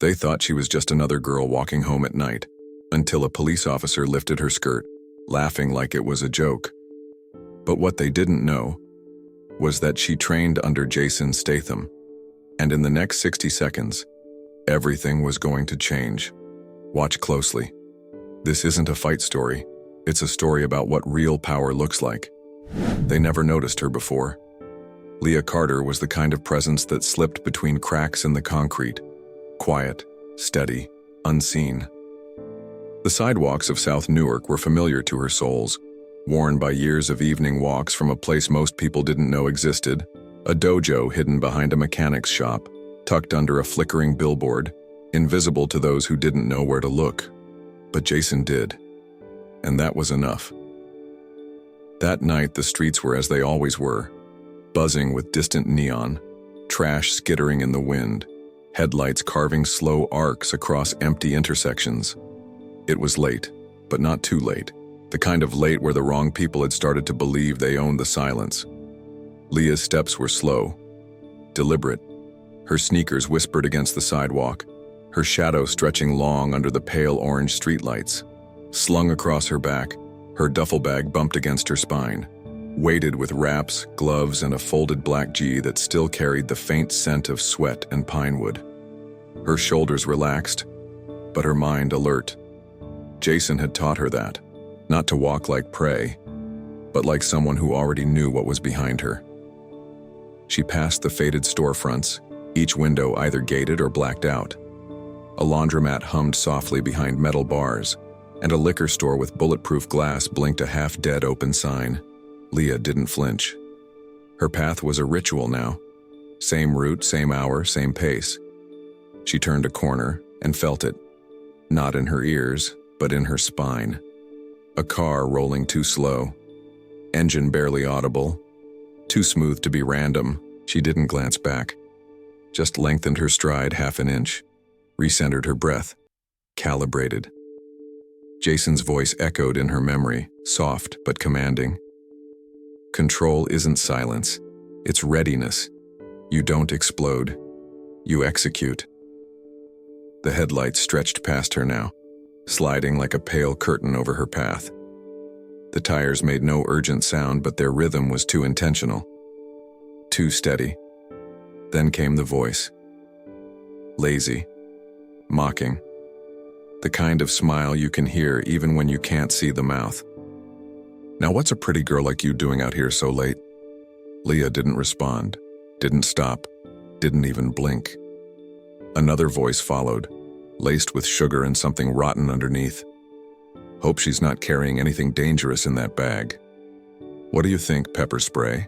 They thought she was just another girl walking home at night, until a police officer lifted her skirt, laughing like it was a joke. But what they didn't know was that she trained under Jason Statham, and in the next 60 seconds, everything was going to change. Watch closely. This isn't a fight story, it's a story about what real power looks like. They never noticed her before. Leah Carter was the kind of presence that slipped between cracks in the concrete, quiet, steady, unseen. The sidewalks of South Newark were familiar to her soles, worn by years of evening walks from a place most people didn't know existed, a dojo hidden behind a mechanic's shop, tucked under a flickering billboard, invisible to those who didn't know where to look. But Jason did, and that was enough. That night, the streets were as they always were, buzzing with distant neon, trash skittering in the wind, headlights carving slow arcs across empty intersections. It was late, but not too late, the kind of late where the wrong people had started to believe they owned the silence. Leah's steps were slow, deliberate. Her sneakers whispered against the sidewalk, her shadow stretching long under the pale orange streetlights. Slung across her back, her duffel bag bumped against her spine, weighted with wraps, gloves, and a folded black G that still carried the faint scent of sweat and pine wood. Her shoulders relaxed, but her mind alert. Jason had taught her that, not to walk like prey, but like someone who already knew what was behind her. She passed the faded storefronts, each window either gated or blacked out. A laundromat hummed softly behind metal bars, and a liquor store with bulletproof glass blinked a half-dead open sign. Leah didn't flinch. Her path was a ritual now. Same route, same hour, same pace. She turned a corner and felt it, not in her ears, but in her spine. A car rolling too slow, engine barely audible, too smooth to be random. She didn't glance back, just lengthened her stride half an inch, recentered her breath, calibrated. Jason's voice echoed in her memory, soft but commanding. Control isn't silence, it's readiness. You don't explode, you execute. The headlights stretched past her now, sliding like a pale curtain over her path. The tires made no urgent sound, but their rhythm was too intentional, too steady. Then came the voice. Lazy, mocking. The kind of smile you can hear even when you can't see the mouth. Now what's a pretty girl like you doing out here so late? Leah didn't respond, didn't stop, didn't even blink. Another voice followed, laced with sugar and something rotten underneath. Hope she's not carrying anything dangerous in that bag. What do you think, pepper spray?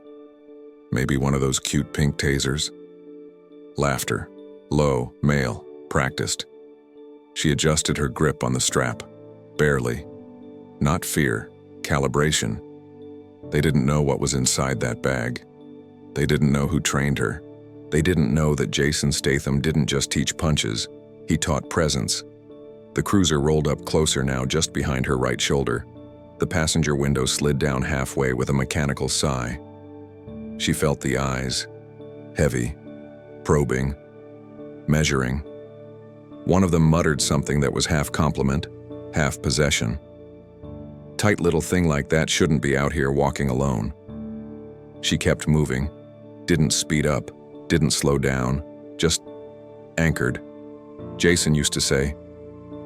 Maybe one of those cute pink tasers? Laughter, low, male, practiced. She adjusted her grip on the strap, barely. Not fear, calibration. They didn't know what was inside that bag. They didn't know who trained her. They didn't know that Jason Statham didn't just teach punches, he taught presence. The cruiser rolled up closer now, just behind her right shoulder. The passenger window slid down halfway with a mechanical sigh. She felt the eyes, heavy, probing, measuring. One of them muttered something that was half compliment, half possession. Tight little thing like that shouldn't be out here walking alone. She kept moving, didn't speed up, didn't slow down, just anchored. Jason used to say,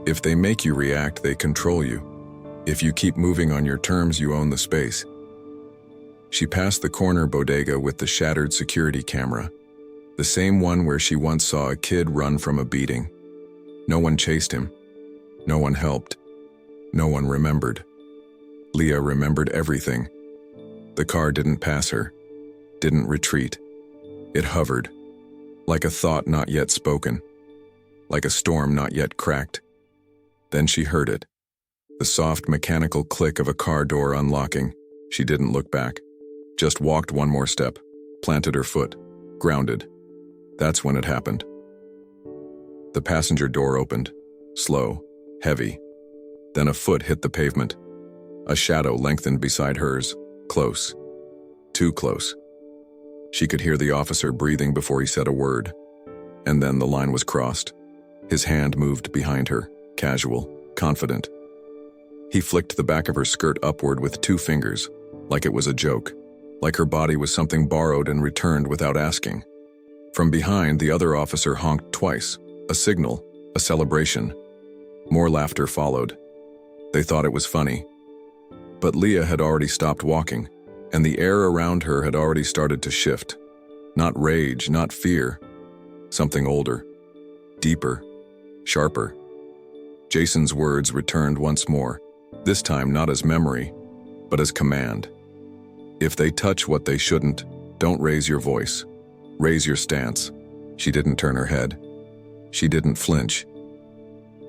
if they make you react, they control you. If you keep moving on your terms, you own the space. She passed the corner bodega with the shattered security camera, the same one where she once saw a kid run from a beating. No one chased him. No one helped. No one remembered. Leah remembered everything. The car didn't pass her, didn't retreat. It hovered, like a thought not yet spoken, like a storm not yet cracked. Then she heard it, the soft mechanical click of a car door unlocking. She didn't look back, just walked one more step, planted her foot, grounded. That's when it happened. The passenger door opened, slow, heavy. Then a foot hit the pavement. A shadow lengthened beside hers, close, too close. She could hear the officer breathing before he said a word, and then the line was crossed. His hand moved behind her, casual, confident. He flicked the back of her skirt upward with 2 fingers, like it was a joke, like her body was something borrowed and returned without asking. From behind, the other officer honked twice, a signal, a celebration. More laughter followed. They thought it was funny. But Leah had already stopped walking, and the air around her had already started to shift. Not rage, not fear. Something older, deeper, sharper. Jason's words returned once more, this time not as memory, but as command. If they touch what they shouldn't, don't raise your voice. Raise your stance. She didn't turn her head. She didn't flinch.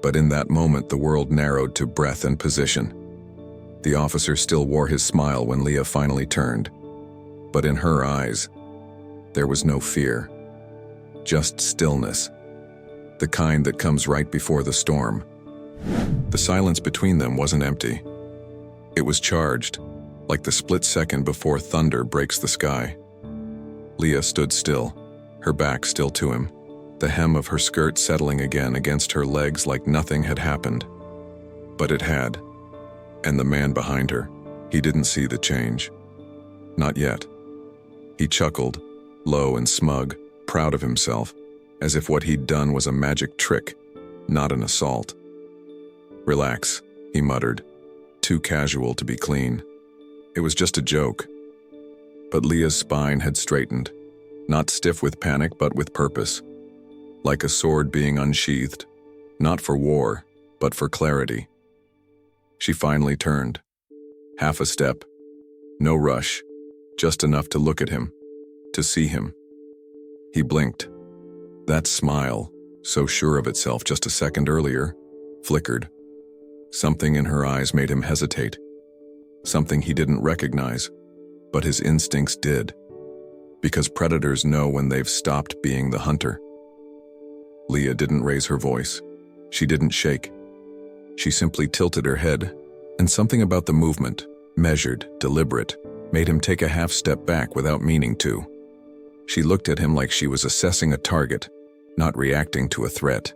But in that moment, the world narrowed to breath and position. The officer still wore his smile when Leah finally turned. But in her eyes, there was no fear. Just stillness. The kind that comes right before the storm. The silence between them wasn't empty. It was charged, like the split second before thunder breaks the sky. Leah stood still, her back still to him, the hem of her skirt settling again against her legs like nothing had happened. But it had. And the man behind her, he didn't see the change. Not yet. He chuckled, low and smug, proud of himself, as if what he'd done was a magic trick, not an assault. "Relax," he muttered, too casual to be clean. It was just a joke. But Leah's spine had straightened, not stiff with panic but with purpose, like a sword being unsheathed, not for war, but for clarity. She finally turned. Half a step. No rush, just enough to look at him, to see him. He blinked. That smile, so sure of itself just a second earlier, flickered. Something in her eyes made him hesitate. Something he didn't recognize, but his instincts did. Because predators know when they've stopped being the hunter. Leah didn't raise her voice. She didn't shake. She simply tilted her head, and something about the movement, measured, deliberate, made him take a half step back without meaning to. She looked at him like she was assessing a target, not reacting to a threat.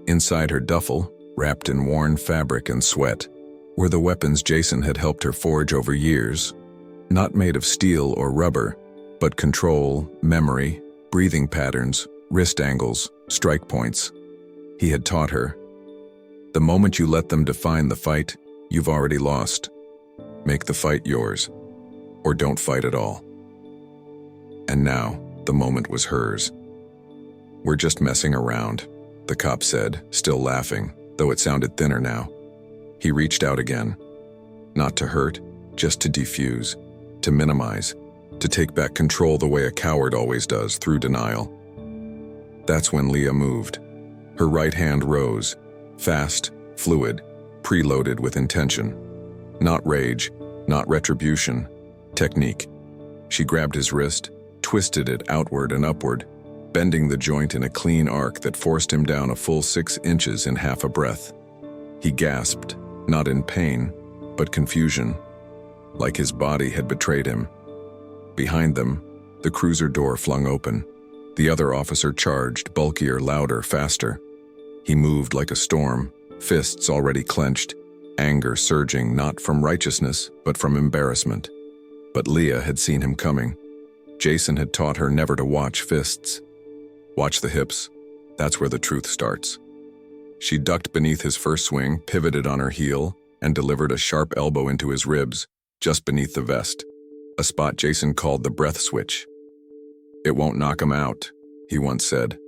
Inside her duffel, wrapped in worn fabric and sweat, were the weapons Jason had helped her forge over years, not made of steel or rubber, but control, memory, breathing patterns, wrist angles, strike points. He had taught her. The moment you let them define the fight, you've already lost. Make the fight yours, or don't fight at all. And now, the moment was hers. "We're just messing around," the cop said, still laughing, though it sounded thinner now. He reached out again. Not to hurt, just to defuse, to minimize, to take back control the way a coward always does, through denial. That's when Leah moved. Her right hand rose, fast, fluid, preloaded with intention. Not rage, not retribution, technique. She grabbed his wrist, twisted it outward and upward, bending the joint in a clean arc that forced him down a full 6 inches in half a breath. He gasped, not in pain, but confusion, like his body had betrayed him. Behind them, the cruiser door flung open. The other officer charged, bulkier, louder, faster. He moved like a storm, fists already clenched, anger surging not from righteousness, but from embarrassment. But Leah had seen him coming. Jason had taught her never to watch fists. Watch the hips. That's where the truth starts. She ducked beneath his first swing, pivoted on her heel, and delivered a sharp elbow into his ribs, just beneath the vest, a spot Jason called the breath switch. "It won't knock him out," he once said,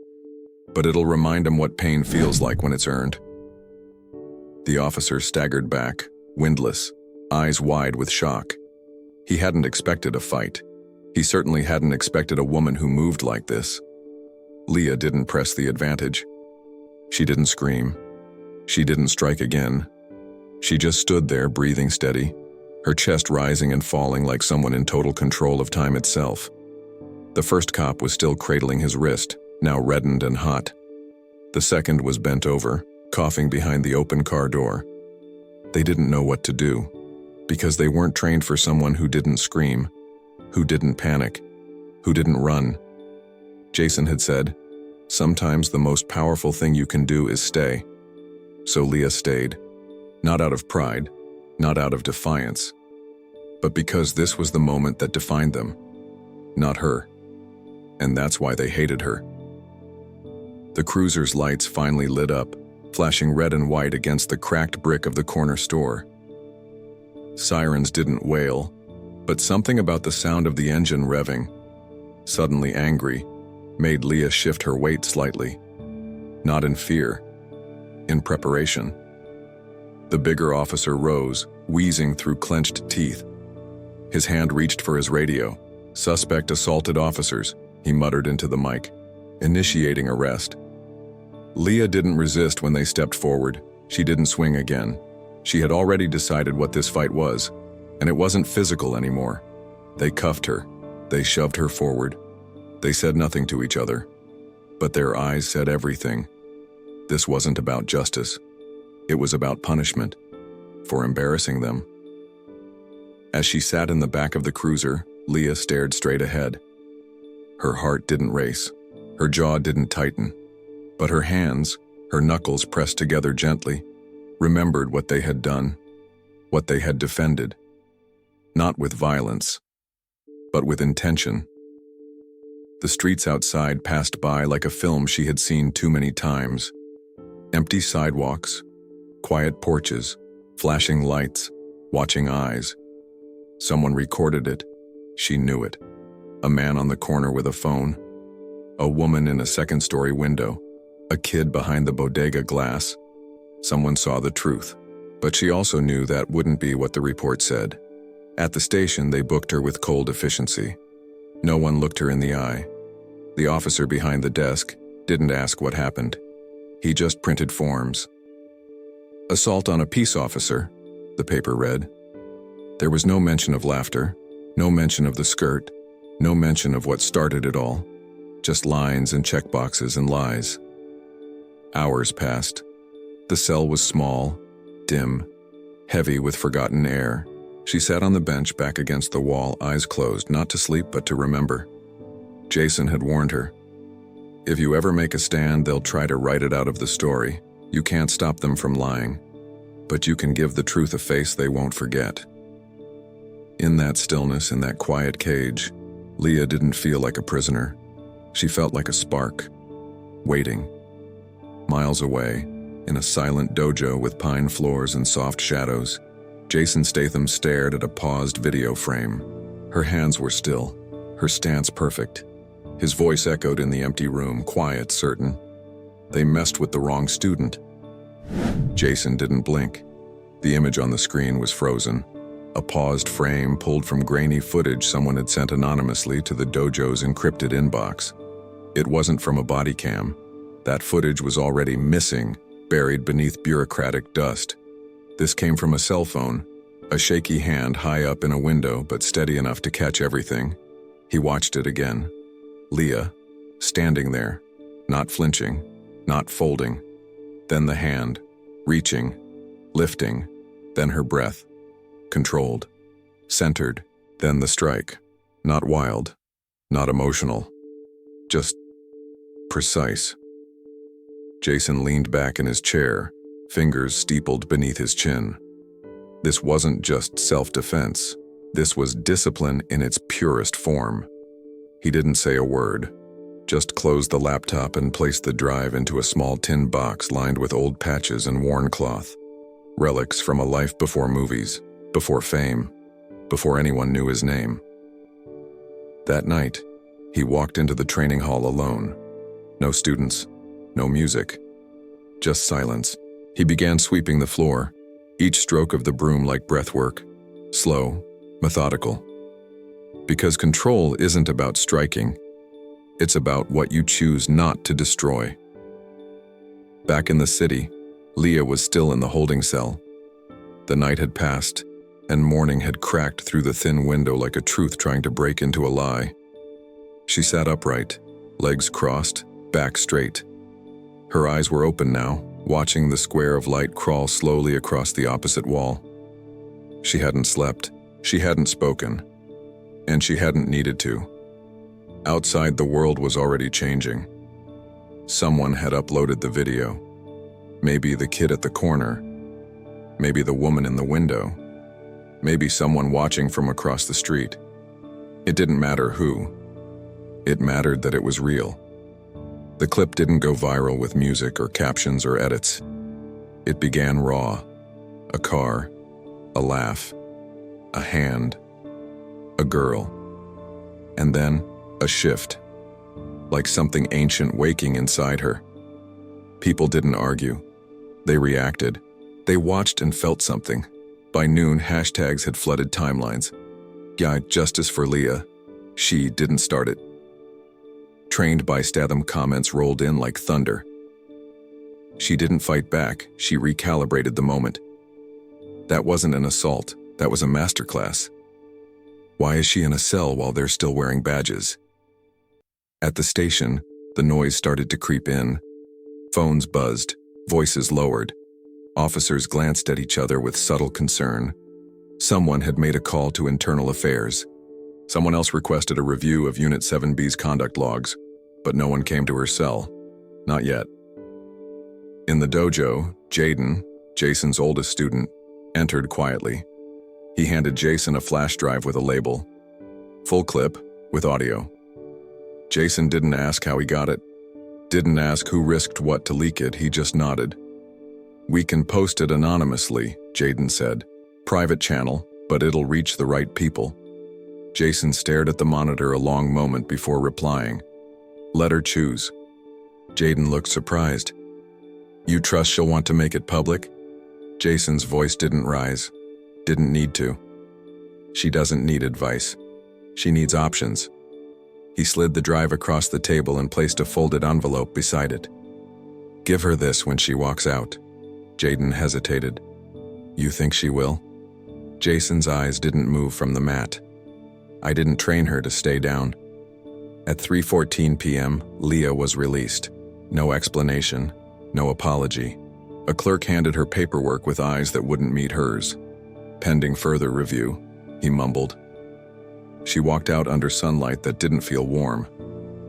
"but it'll remind him what pain feels like when it's earned." The officer staggered back, windless, eyes wide with shock. He hadn't expected a fight. He certainly hadn't expected a woman who moved like this. Leah didn't press the advantage. She didn't scream. She didn't strike again. She just stood there, breathing steady, her chest rising and falling like someone in total control of time itself. The first cop was still cradling his wrist, now reddened and hot. The second was bent over, coughing behind the open car door. They didn't know what to do, because they weren't trained for someone who didn't scream, who didn't panic, who didn't run. Jason had said, Sometimes the most powerful thing you can do is stay. So Leah stayed, not out of pride, not out of defiance, but because this was the moment that defined them, not her. And that's why they hated her. The cruiser's lights finally lit up, flashing red and white against the cracked brick of the corner store. Sirens didn't wail, but something about the sound of the engine revving, suddenly angry, made Leah shift her weight slightly. Not in fear, in preparation. The bigger officer rose, wheezing through clenched teeth. His hand reached for his radio. "Suspect assaulted officers," he muttered into the mic, initiating arrest. Leah didn't resist when they stepped forward. She didn't swing again. She had already decided what this fight was, and it wasn't physical anymore. They cuffed her. They shoved her forward. They said nothing to each other, but their eyes said everything. This wasn't about justice. It was about punishment for embarrassing them. As she sat in the back of the cruiser, Leah stared straight ahead. Her heart didn't race. Her jaw didn't tighten. But her hands, her knuckles pressed together gently, remembered what they had done, what they had defended. Not with violence, but with intention. The streets outside passed by like a film she had seen too many times. Empty sidewalks, quiet porches, flashing lights, watching eyes. Someone recorded it. She knew it. A man on the corner with a phone. A woman in a second-story window. A kid behind the bodega glass. Someone saw the truth. But she also knew that wouldn't be what the report said. At the station, they booked her with cold efficiency. No one looked her in the eye. The officer behind the desk didn't ask what happened. He just printed forms. "Assault on a peace officer," the paper read. There was no mention of laughter, no mention of the skirt, no mention of what started it all. Just lines and checkboxes and lies. Hours passed. The cell was small, dim, heavy with forgotten air. She sat on the bench back against the wall, eyes closed, not to sleep but to remember. Jason had warned her. If you ever make a stand, they'll try to write it out of the story. You can't stop them from lying, but you can give the truth a face they won't forget. In that stillness, in that quiet cage, Leah didn't feel like a prisoner. She felt like a spark, waiting. Miles away, in a silent dojo with pine floors and soft shadows, Jason Statham stared at a paused video frame. Her hands were still, her stance perfect. His voice echoed in the empty room, quiet, certain. They messed with the wrong student. Jason didn't blink. The image on the screen was frozen. A paused frame pulled from grainy footage someone had sent anonymously to the dojo's encrypted inbox. It wasn't from a body cam. That footage was already missing, buried beneath bureaucratic dust. This came from a cell phone, a shaky hand high up in a window but steady enough to catch everything. He watched it again. Leah, standing there, not flinching, not folding. Then the hand, reaching, lifting, then her breath. Controlled, centered, then the strike. Not wild, not emotional, just precise. Jason leaned back in his chair, fingers steepled beneath his chin. This wasn't just self-defense. This was discipline in its purest form. He didn't say a word, just closed the laptop and placed the drive into a small tin box lined with old patches and worn cloth. Relics from a life before movies, before fame, before anyone knew his name. That night, he walked into the training hall alone. No students, no music, just silence. He began sweeping the floor, each stroke of the broom like breathwork, slow, methodical. Because control isn't about striking, it's about what you choose not to destroy. Back in the city, Leah was still in the holding cell. The night had passed, and morning had cracked through the thin window like a truth trying to break into a lie. She sat upright, legs crossed, back straight. Her eyes were open now, watching the square of light crawl slowly across the opposite wall. She hadn't slept, she hadn't spoken, and she hadn't needed to. Outside, the world was already changing. Someone had uploaded the video. Maybe the kid at the corner. Maybe the woman in the window. Maybe someone watching from across the street. It didn't matter who. It mattered that it was real. The clip didn't go viral with music or captions or edits. It began raw. A car, a laugh, a hand, a girl. And then a shift, like something ancient waking inside her. People didn't argue. They reacted. They watched and felt something. By noon, hashtags had flooded timelines. Yeah, justice for Leah. She didn't start it. Trained by Statham comments rolled in like thunder. She didn't fight back. She recalibrated the moment. That wasn't an assault. That was a masterclass. Why is she in a cell while they're still wearing badges? At the station, the noise started to creep in. Phones buzzed, voices lowered. Officers glanced at each other with subtle concern. Someone had made a call to internal affairs. Someone else requested a review of Unit 7B's conduct logs, but no one came to her cell. Not yet. In the dojo, Jaden, Jason's oldest student, entered quietly. He handed Jason a flash drive with a label. Full clip, with audio. Jason didn't ask how he got it. Didn't ask who risked what to leak it, he just nodded. "We can post it anonymously," Jaden said. "Private channel, but it'll reach the right people." Jason stared at the monitor a long moment before replying. "Let her choose." Jaden looked surprised. "You trust she'll want to make it public?" Jason's voice didn't rise. Didn't need to. "She doesn't need advice. She needs options." He slid the drive across the table and placed a folded envelope beside it. "Give her this when she walks out." Jaden hesitated. "You think she will?" Jason's eyes didn't move from the mat. "I didn't train her to stay down." At 3:14 p.m., Leah was released. No explanation, no apology. A clerk handed her paperwork with eyes that wouldn't meet hers. "Pending further review," he mumbled. She walked out under sunlight that didn't feel warm,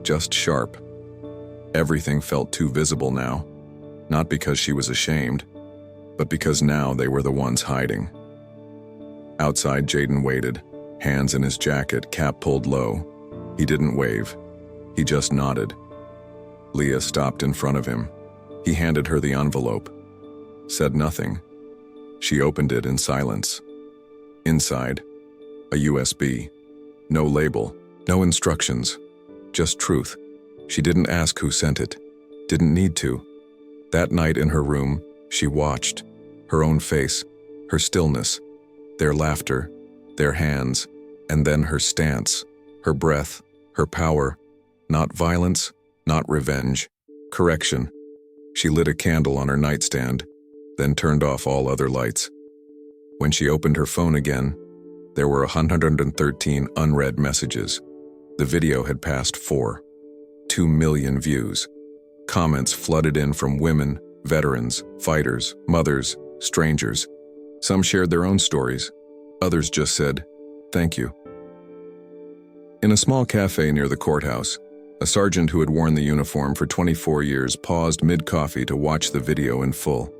just sharp. Everything felt too visible now, not because she was ashamed, but because now they were the ones hiding. Outside, Jaden waited, hands in his jacket, cap pulled low. He didn't wave. He just nodded. Leah stopped in front of him. He handed her the envelope. Said nothing. She opened it in silence. Inside, a USB. No label, no instructions, just truth. She didn't ask who sent it. Didn't need to. That night in her room, she watched. Her own face, her stillness, their laughter, their hands, and then her stance, her breath, her power. Not violence, not revenge. Correction. She lit a candle on her nightstand, then turned off all other lights. When she opened her phone again, there were 113 unread messages. The video had passed 2 million views. Comments flooded in from women, veterans, fighters, mothers, strangers. Some shared their own stories. Others just said, "Thank you." In a small cafe near the courthouse, a sergeant who had worn the uniform for 24 years paused mid-coffee to watch the video in full.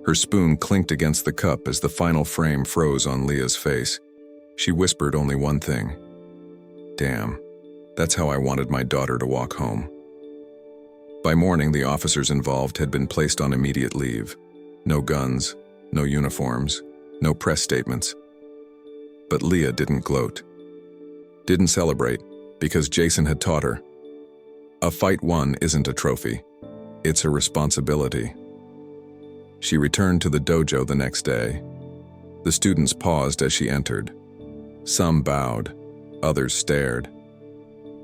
Her spoon clinked against the cup as the final frame froze on Leah's face. She whispered only one thing. "Damn, that's how I wanted my daughter to walk home." By morning, the officers involved had been placed on immediate leave. No guns, no uniforms, no press statements. But Leah didn't gloat. Didn't celebrate, because Jason had taught her. A fight won isn't a trophy. It's a responsibility. She returned to the dojo the next day. The students paused as she entered. Some bowed, others stared.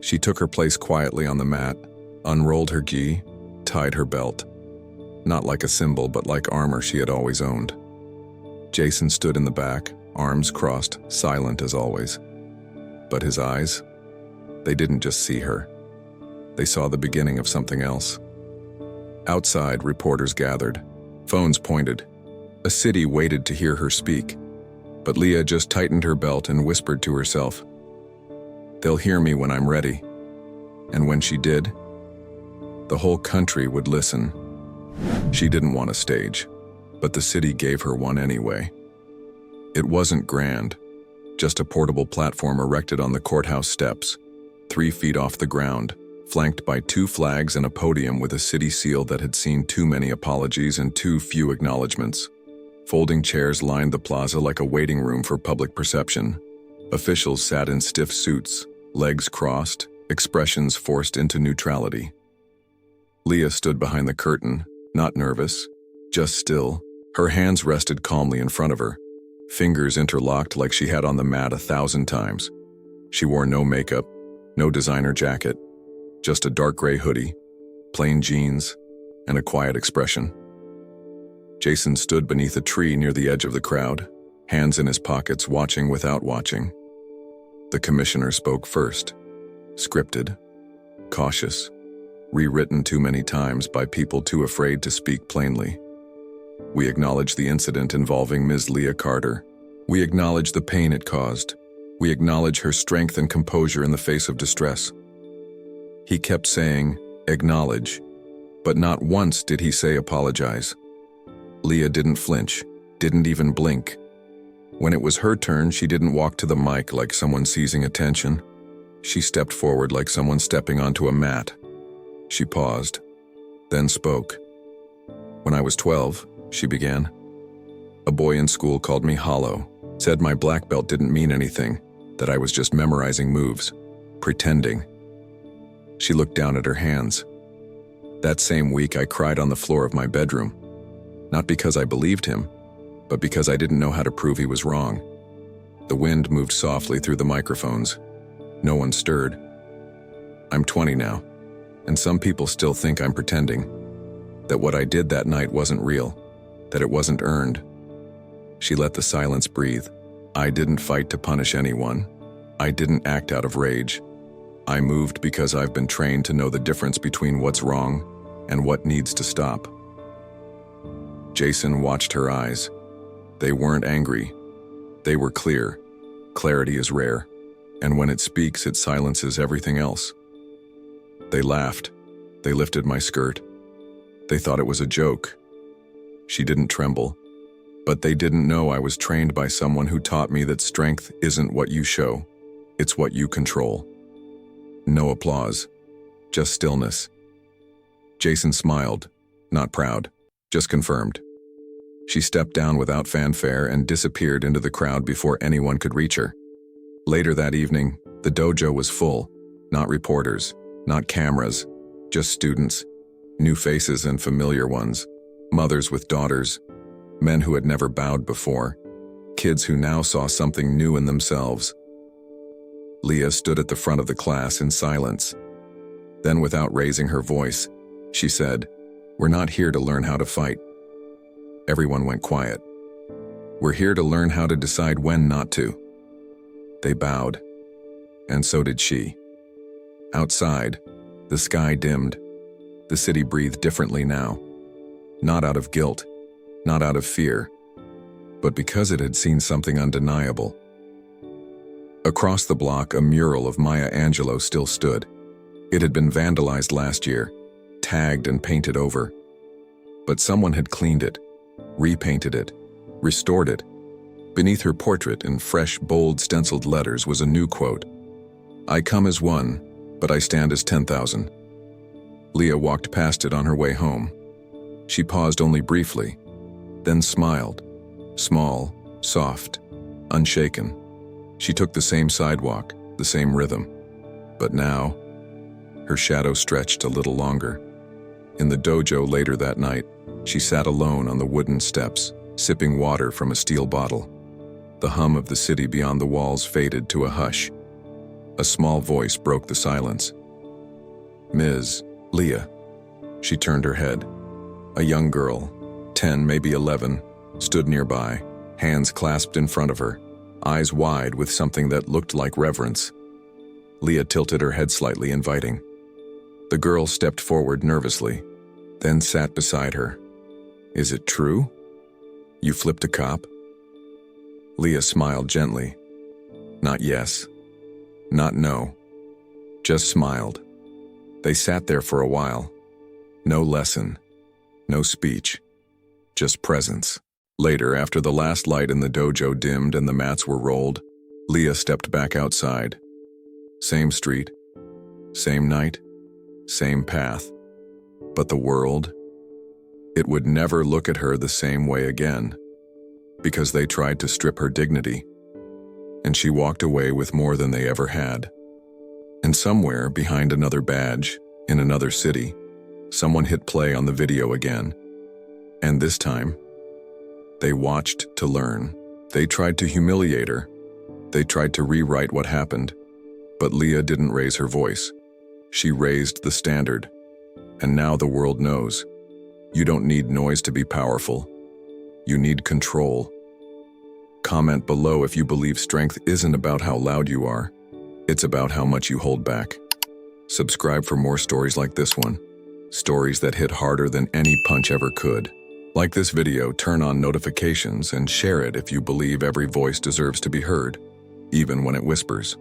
She took her place quietly on the mat, unrolled her gi, tied her belt. Not like a symbol, but like armor she had always owned. Jason stood in the back, arms crossed, silent as always. But his eyes, they didn't just see her. They saw the beginning of something else. Outside, reporters gathered. Phones pointed. A city waited to hear her speak. But Leah just tightened her belt and whispered to herself, "They'll hear me when I'm ready." And when she did, The whole country would listen. She didn't want a stage, but the city gave her one anyway. It wasn't grand, just a portable platform erected on the courthouse steps, 3 feet off the ground, flanked by 2 flags and a podium with a city seal that had seen too many apologies and too few acknowledgments. Folding chairs lined the plaza like a waiting room for public perception. Officials sat in stiff suits, legs crossed, expressions forced into neutrality. Leah stood behind the curtain, not nervous, just still. Her hands rested calmly in front of her, fingers interlocked like she had on the mat 1,000 times. She wore no makeup, no designer jacket, just a dark gray hoodie, plain jeans, and a quiet expression. Jason stood beneath a tree near the edge of the crowd, hands in his pockets, watching without watching. The commissioner spoke first, scripted, cautious, rewritten too many times by people too afraid to speak plainly. We acknowledge the incident involving Ms. Leah Carter. We acknowledge the pain it caused. We acknowledge her strength and composure in the face of distress. He kept saying, acknowledge, but not once did he say apologize. Leah didn't flinch, didn't even blink. When it was her turn, she didn't walk to the mic like someone seizing attention. She stepped forward like someone stepping onto a mat. She paused, then spoke. When I was 12, she began. A boy in school called me hollow, said my black belt didn't mean anything, that I was just memorizing moves, pretending. She looked down at her hands. That same week, I cried on the floor of my bedroom, not because I believed him, but because I didn't know how to prove he was wrong. The wind moved softly through the microphones. No one stirred. I'm 20 now, and some people still think I'm pretending, that what I did that night wasn't real, that it wasn't earned. She let the silence breathe. I didn't fight to punish anyone. I didn't act out of rage. I moved because I've been trained to know the difference between what's wrong and what needs to stop. Jason watched her eyes. They weren't angry. They were clear. Clarity is rare, and when it speaks, it silences everything else. They laughed. They lifted my skirt. They thought it was a joke. She didn't tremble, but they didn't know I was trained by someone who taught me that strength isn't what you show, it's what you control. No applause, just stillness. Jason smiled, not proud, just confirmed. She stepped down without fanfare and disappeared into the crowd before anyone could reach her. Later that evening, the dojo was full, not reporters, not cameras, just students, new faces and familiar ones, mothers with daughters, men who had never bowed before, kids who now saw something new in themselves. Leah stood at the front of the class in silence. Then, without raising her voice, she said, "We're not here to learn how to fight." Everyone went quiet. "We're here to learn how to decide when not to." They bowed, and so did she. Outside, the sky dimmed. The city breathed differently now. Not out of guilt, not out of fear, but because it had seen something undeniable. Across the block, a mural of Maya Angelou still stood. It had been vandalized last year, tagged and painted over. But someone had cleaned it, repainted it, restored it. Beneath her portrait, in fresh, bold, stenciled letters, was a new quote. "I come as one, but I stand as 10,000. Leah walked past it on her way home. She paused only briefly, then smiled, small, soft, unshaken. She took the same sidewalk, the same rhythm. But now, her shadow stretched a little longer. In the dojo later that night, she sat alone on the wooden steps, sipping water from a steel bottle. The hum of the city beyond the walls faded to a hush. A small voice broke the silence. "Ms. Leah." She turned her head. A young girl, 10, maybe 11, stood nearby, hands clasped in front of her, eyes wide with something that looked like reverence. Leah tilted her head slightly, inviting. The girl stepped forward nervously, then sat beside her. "Is it true? You flipped a cop?" Leah smiled gently. Not yes, not no, just smiled. They sat there for a while, No lesson, no speech, just presence. Later, after the last light in the dojo dimmed and the mats were rolled, Leah stepped back outside. Same street, same night, same path. But the world, it would never look at her the same way again, because they tried to strip her dignity, and she walked away with more than they ever had. And somewhere behind another badge, in another city, someone hit play on the video again. And this time, they watched to learn. They tried to humiliate her. They tried to rewrite what happened. But Leah didn't raise her voice. She raised the standard. And now the world knows. You don't need noise to be powerful. You need control. Comment below if you believe strength isn't about how loud you are. It's about how much you hold back. Subscribe for more stories like this one. Stories that hit harder than any punch ever could. Like this video, turn on notifications, and share it if you believe every voice deserves to be heard, even when it whispers.